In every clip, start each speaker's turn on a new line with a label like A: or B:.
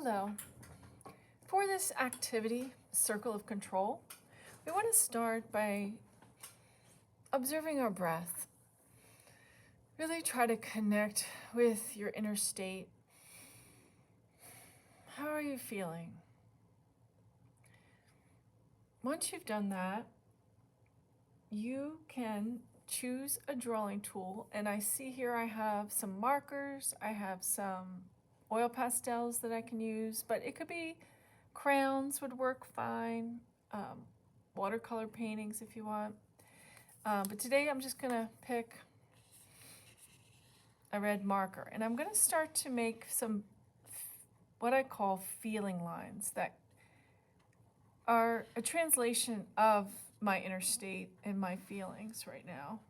A: Hello. For this activity, circle of control, we want to start by observing our breath. Really try to connect with your inner state. How are you feeling? Once you've done that, you can choose a drawing tool, and I see here I have some markers, I have some oil pastels that I can use, but it could be crayons would work fine, watercolor paintings if you want. But today I'm just gonna pick a red marker, and I'm gonna start to make some what I call feeling lines that are a translation of my inner state and my feelings right now.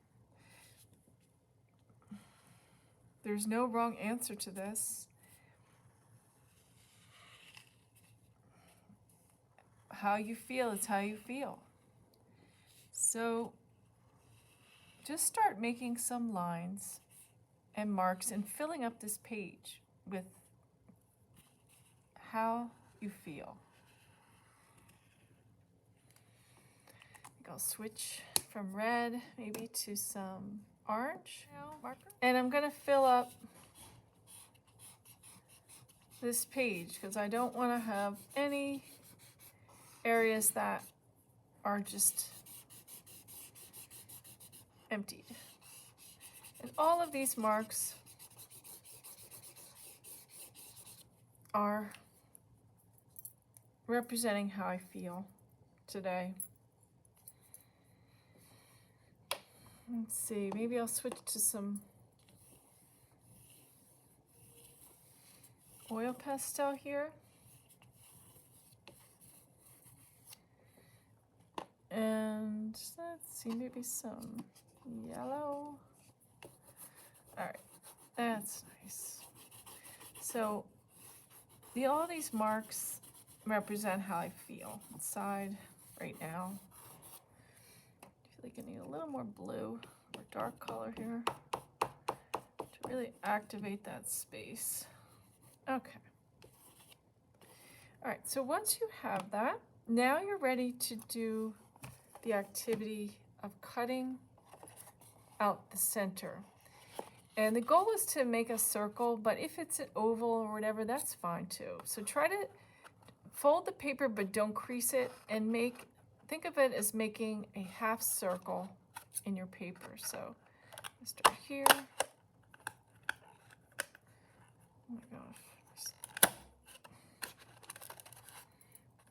A: There's no wrong answer to this. How you feel is how you feel. So just start making some lines and marks and filling up this page with how you feel. I'll switch from red maybe to some orange marker. And I'm going to fill up this page because I don't want to have any areas that are just emptied. And all of these marks are representing how I feel today. Let's see, maybe I'll switch to some oil pastel here. And let's see, maybe some yellow. All right, that's nice. So all these marks represent how I feel inside right now. I feel like I need a little more blue or dark color here to really activate that space. Okay. All right, so once you have that, now you're ready to do the activity of cutting out the center. And the goal is to make a circle, but if it's an oval or whatever, that's fine too. So try to fold the paper, but don't crease it, and think of it as making a half circle in your paper. So start here. Oh my gosh.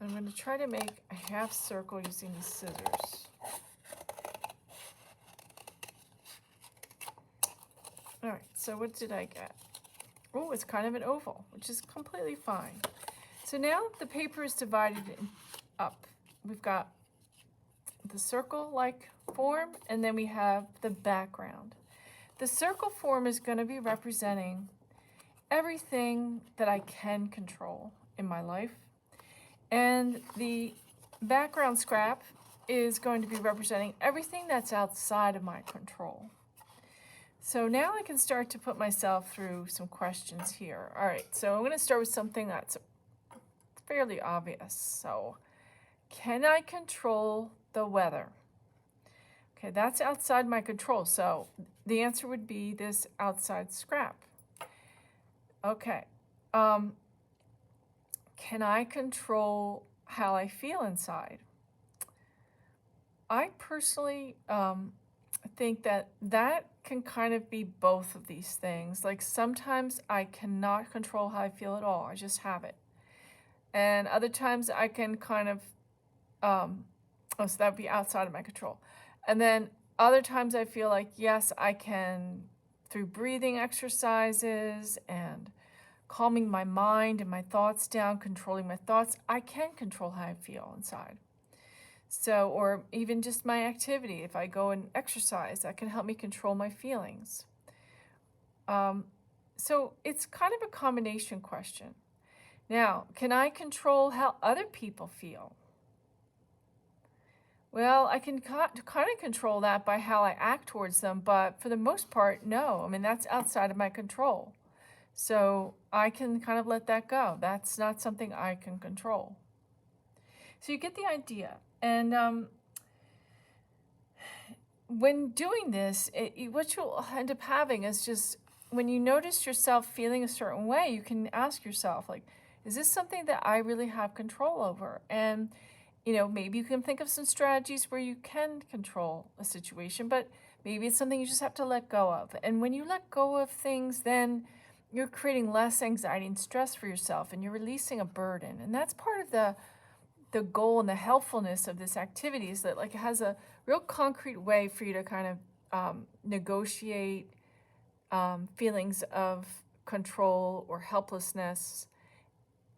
A: I'm going to try to make a half circle using these scissors. All right, so what did I get? Oh, it's kind of an oval, which is completely fine. So now the paper is divided up. We've got the circle-like form, and then we have the background. The circle form is going to be representing everything that I can control in my life. And the background scrap is going to be representing everything that's outside of my control. So now I can start to put myself through some questions here. All right, so I'm going to start with something that's fairly obvious. So, can I control the weather? Okay, that's outside my control. So the answer would be this outside scrap. Okay. Can I control how I feel inside? I personally think that can kind of be both of these things. Like sometimes I cannot control how I feel at all. I just have it. And other times I can kind of, so that would be outside of my control. And then other times I feel like, yes, I can, through breathing exercises and calming my mind and my thoughts down, controlling my thoughts, I can control how I feel inside. So, or even just my activity, if I go and exercise, that can help me control my feelings. So it's kind of a combination question. Now, can I control how other people feel? Well, I can kind of control that by how I act towards them, but for the most part, no. I mean, that's outside of my control. So I can kind of let that go. That's not something I can control. So you get the idea. And when doing this, what you'll end up having is just when you notice yourself feeling a certain way, you can ask yourself, like, is this something that I really have control over? And, maybe you can think of some strategies where you can control a situation, but maybe it's something you just have to let go of. And when you let go of things, then you're creating less anxiety and stress for yourself, and you're releasing a burden. And that's part of the goal and the helpfulness of this activity, is that like it has a real concrete way for you to kind of negotiate feelings of control or helplessness,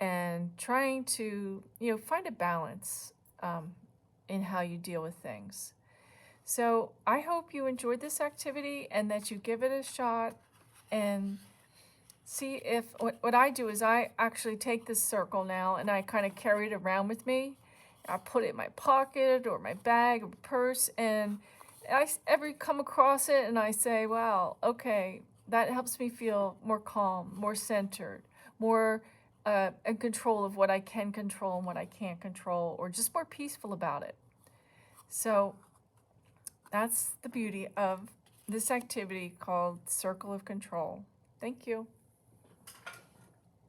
A: and trying to find a balance in how you deal with things. So I hope you enjoyed this activity and that you give it a shot and see if what I do is I actually take this circle now and I kind of carry it around with me. I put it in my pocket or my bag or purse, and I ever come across it and I say, wow, okay, that helps me feel more calm, more centered, more in control of what I can control and what I can't control, or just more peaceful about it. So that's the beauty of this activity called Circle of Control. Thank you.